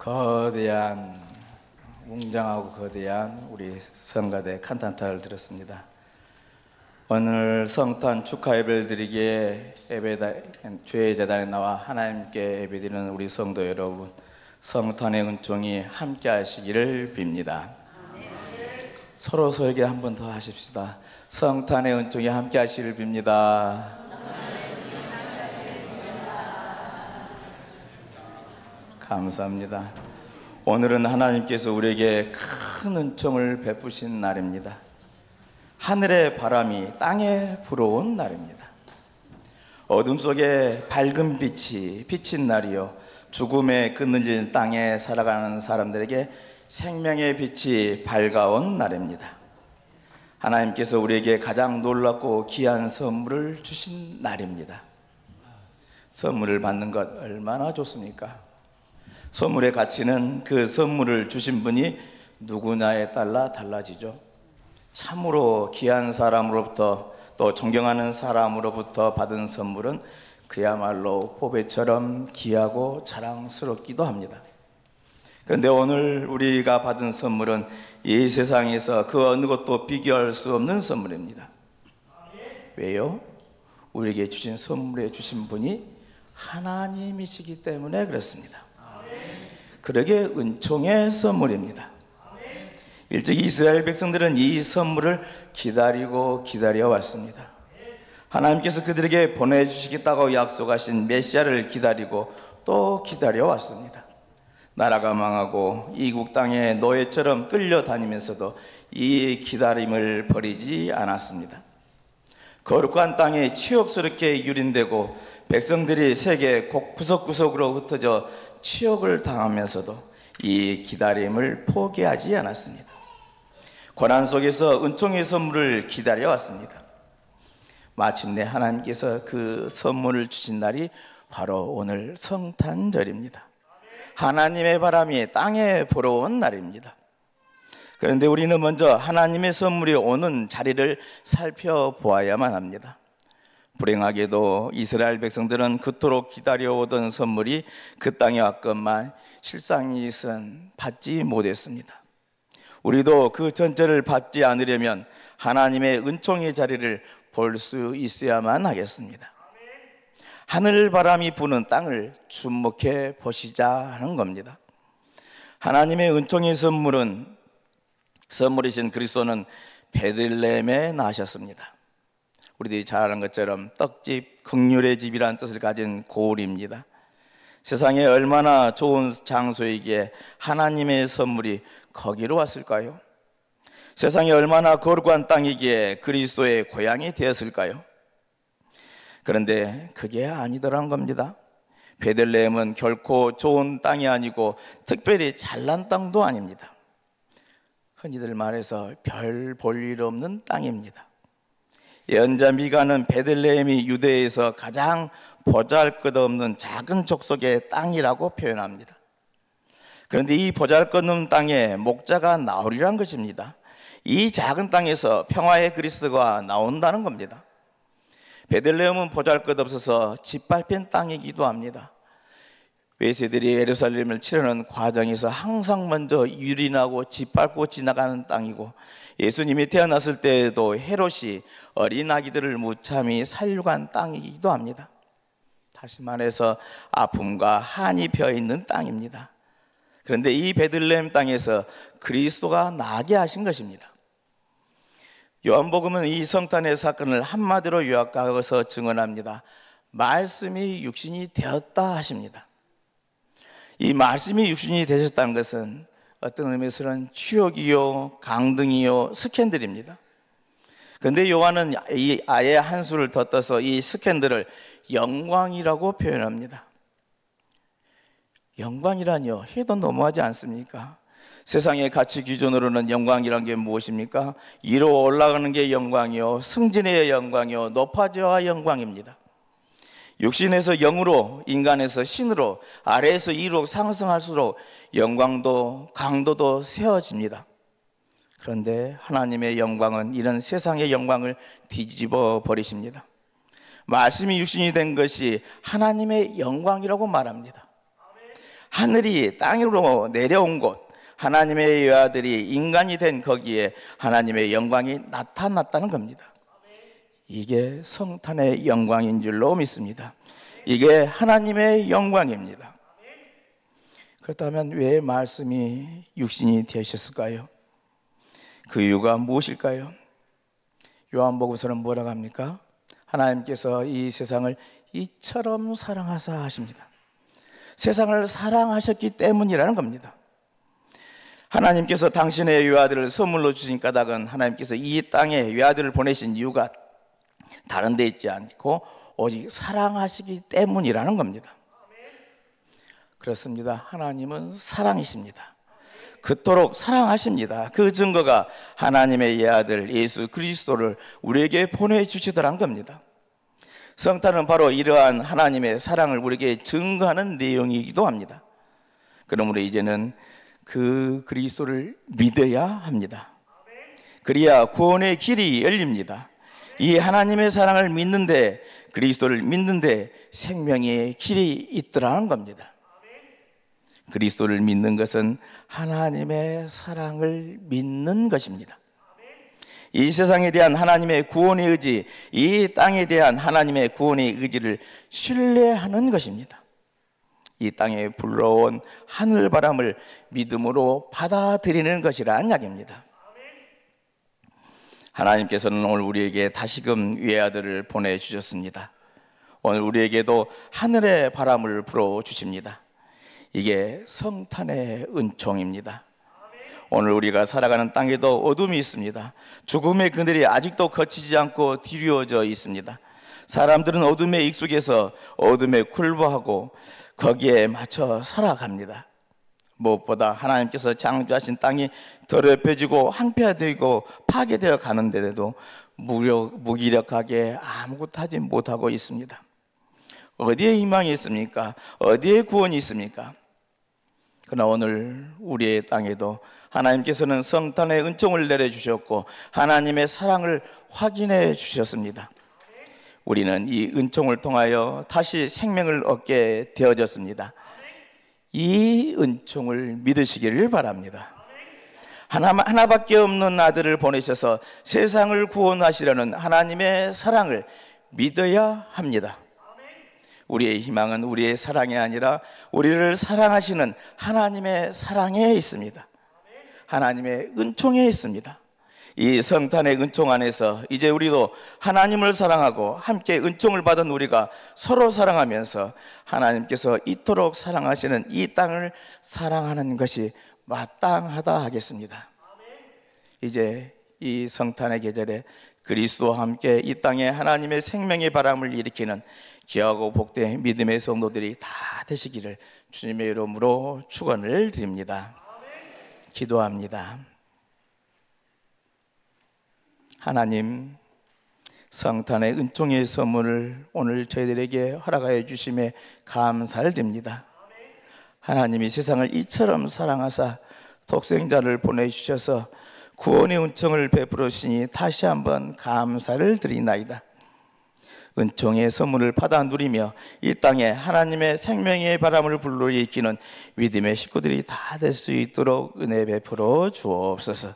거대한, 웅장하고 거대한 우리 성가대 칸타타를 들었습니다. 오늘 성탄 축하 예배를 드리기에 주의 재단에 나와 하나님께 예배드리는 우리 성도 여러분, 성탄의 은총이 함께 하시기를 빕니다. 서로에게 한 번 더 하십시다. 성탄의 은총이 함께 하시기를 빕니다. 감사합니다. 오늘은 하나님께서 우리에게 큰 은총을 베푸신 날입니다. 하늘의 바람이 땅에 불어온 날입니다. 어둠 속에 밝은 빛이 비친 날이요, 죽음에 그늘진 땅에 살아가는 사람들에게 생명의 빛이 밝아온 날입니다. 하나님께서 우리에게 가장 놀랍고 귀한 선물을 주신 날입니다. 선물을 받는 것 얼마나 좋습니까? 선물의 가치는 그 선물을 주신 분이 누구냐에 따라 달라지죠. 참으로 귀한 사람으로부터, 또 존경하는 사람으로부터 받은 선물은 그야말로 보배처럼 귀하고 자랑스럽기도 합니다. 그런데 오늘 우리가 받은 선물은 이 세상에서 그 어느 것도 비교할 수 없는 선물입니다. 왜요? 우리에게 주신 선물에 주신 분이 하나님이시기 때문에 그렇습니다. 그러게 은총의 선물입니다. 일찍이 이스라엘 백성들은 이 선물을 기다리고 기다려왔습니다. 하나님께서 그들에게 보내주시겠다고 약속하신 메시아를 기다리고 또 기다려왔습니다. 나라가 망하고 이국 땅에 노예처럼 끌려다니면서도 이 기다림을 버리지 않았습니다. 거룩한 땅에 치욕스럽게 유린되고 백성들이 세계 구석구석으로 흩어져 치욕을 당하면서도 이 기다림을 포기하지 않았습니다. 고난 속에서 은총의 선물을 기다려왔습니다. 마침내 하나님께서 그 선물을 주신 날이 바로 오늘 성탄절입니다. 하나님의 바람이 땅에 불어온 날입니다. 그런데 우리는 먼저 하나님의 선물이 오는 자리를 살펴보아야만 합니다. 불행하게도 이스라엘 백성들은 그토록 기다려오던 선물이 그 땅에 왔건만 실상이선 받지 못했습니다. 우리도 그 전제를 받지 않으려면 하나님의 은총의 자리를 볼 수 있어야만 하겠습니다. 하늘 바람이 부는 땅을 주목해 보시자 하는 겁니다. 하나님의 은총의 선물이신 그리스도는 베들레헴에 나셨습니다. 우리들이 잘 아는 것처럼 떡집, 긍휼의 집이라는 뜻을 가진 고을입니다. 세상에 얼마나 좋은 장소이기에 하나님의 선물이 거기로 왔을까요? 세상에 얼마나 거룩한 땅이기에 그리스도의 고향이 되었을까요? 그런데 그게 아니더란 겁니다. 베들레헴은 결코 좋은 땅이 아니고 특별히 잘난 땅도 아닙니다. 흔히들 말해서 별 볼 일 없는 땅입니다. 예언자 미가는 베들레헴이 유대에서 가장 보잘것없는 작은 족속의 땅이라고 표현합니다. 그런데 이 보잘것없는 땅에 목자가 나오리란 것입니다. 이 작은 땅에서 평화의 그리스도가 나온다는 겁니다. 베들레헴은 보잘것없어서 짓밟힌 땅이기도 합니다. 외세들이 예루살렘을 치르는 과정에서 항상 먼저 유린하고 짓밟고 지나가는 땅이고, 예수님이 태어났을 때에도 헤롯이 어린 아기들을 무참히 살육한 땅이기도 합니다. 다시 말해서 아픔과 한이 펴있는 땅입니다. 그런데 이 베들레헴 땅에서 그리스도가 나게 하신 것입니다. 요한복음은 이 성탄의 사건을 한마디로 요약하여서 증언합니다. 말씀이 육신이 되었다 하십니다. 이 말씀이 육신이 되셨다는 것은 어떤 의미에서는 추억이요, 강등이요, 스캔들입니다. 그런데 요한은 아예 한 수를 더 떠서 이 스캔들을 영광이라고 표현합니다. 영광이라뇨? 해도 너무하지 않습니까? 세상의 가치 기준으로는 영광이란 게 무엇입니까? 위로 올라가는 게 영광이요, 승진의 영광이요, 높아져야 영광입니다. 육신에서 영으로, 인간에서 신으로, 아래에서 위로 상승할수록 영광도 강도도 세워집니다. 그런데 하나님의 영광은 이런 세상의 영광을 뒤집어 버리십니다. 말씀이 육신이 된 것이 하나님의 영광이라고 말합니다. 하늘이 땅으로 내려온 곳, 하나님의 여아들이 인간이 된 거기에 하나님의 영광이 나타났다는 겁니다. 이게 성탄의 영광인 줄로 믿습니다. 이게 하나님의 영광입니다. 그렇다면 왜 말씀이 육신이 되셨을까요? 그 이유가 무엇일까요? 요한복음서는 뭐라고 합니까? 하나님께서 이 세상을 이처럼 사랑하사 하십니다. 세상을 사랑하셨기 때문이라는 겁니다. 하나님께서 당신의 외아들을 선물로 주신 까닭은 하나님께서 이 땅에 외아들을 보내신 이유가 다른 데 있지 않고 오직 사랑하시기 때문이라는 겁니다. 그렇습니다. 하나님은 사랑이십니다. 그토록 사랑하십니다. 그 증거가 하나님의 외아들 예수 그리스도를 우리에게 보내주시더란 겁니다. 성탄은 바로 이러한 하나님의 사랑을 우리에게 증거하는 내용이기도 합니다. 그러므로 이제는 그 그리스도를 믿어야 합니다. 그래야 구원의 길이 열립니다. 이 하나님의 사랑을 믿는데, 그리스도를 믿는데 생명의 길이 있더라는 겁니다. 그리스도를 믿는 것은 하나님의 사랑을 믿는 것입니다. 이 세상에 대한 하나님의 구원의 의지, 이 땅에 대한 하나님의 구원의 의지를 신뢰하는 것입니다. 이 땅에 불러온 하늘바람을 믿음으로 받아들이는 것이란 이야기입니다. 하나님께서는 오늘 우리에게 다시금 외아들을 보내주셨습니다. 오늘 우리에게도 하늘의 바람을 불어주십니다. 이게 성탄의 은총입니다. 오늘 우리가 살아가는 땅에도 어둠이 있습니다. 죽음의 그늘이 아직도 거치지 않고 드리워져 있습니다. 사람들은 어둠에 익숙해서 어둠에 굴복하고 거기에 맞춰 살아갑니다. 무엇보다 하나님께서 창조하신 땅이 더럽혀지고 황폐화되고 파괴되어 가는데도 무기력하게 아무것도 하지 못하고 있습니다. 어디에 희망이 있습니까? 어디에 구원이 있습니까? 그러나 오늘 우리의 땅에도 하나님께서는 성탄의 은총을 내려주셨고 하나님의 사랑을 확인해 주셨습니다. 우리는 이 은총을 통하여 다시 생명을 얻게 되어졌습니다. 이 은총을 믿으시기를 바랍니다. 하나밖에 없는 아들을 보내셔서 세상을 구원하시려는 하나님의 사랑을 믿어야 합니다. 우리의 희망은 우리의 사랑이 아니라 우리를 사랑하시는 하나님의 사랑에 있습니다. 하나님의 은총에 있습니다. 이 성탄의 은총 안에서 이제 우리도 하나님을 사랑하고 함께 은총을 받은 우리가 서로 사랑하면서 하나님께서 이토록 사랑하시는 이 땅을 사랑하는 것이 마땅하다 하겠습니다. 이제 이 성탄의 계절에 그리스도와 함께 이 땅에 하나님의 생명의 바람을 일으키는 귀하고 복된 믿음의 성도들이 다 되시기를 주님의 이름으로 축원을 드립니다. 기도합니다. 하나님, 성탄의 은총의 선물을 오늘 저희들에게 허락하여 주심에 감사를 드립니다. 하나님이 세상을 이처럼 사랑하사 독생자를 보내주셔서 구원의 은총을 베풀으시니 다시 한번 감사를 드리나이다. 은총의 선물을 받아 누리며 이 땅에 하나님의 생명의 바람을 불러일으키는 믿음의 식구들이 다 될 수 있도록 은혜 베풀어 주옵소서.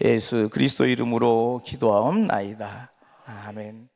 예수 그리스도 이름으로 기도하옵나이다. 아멘.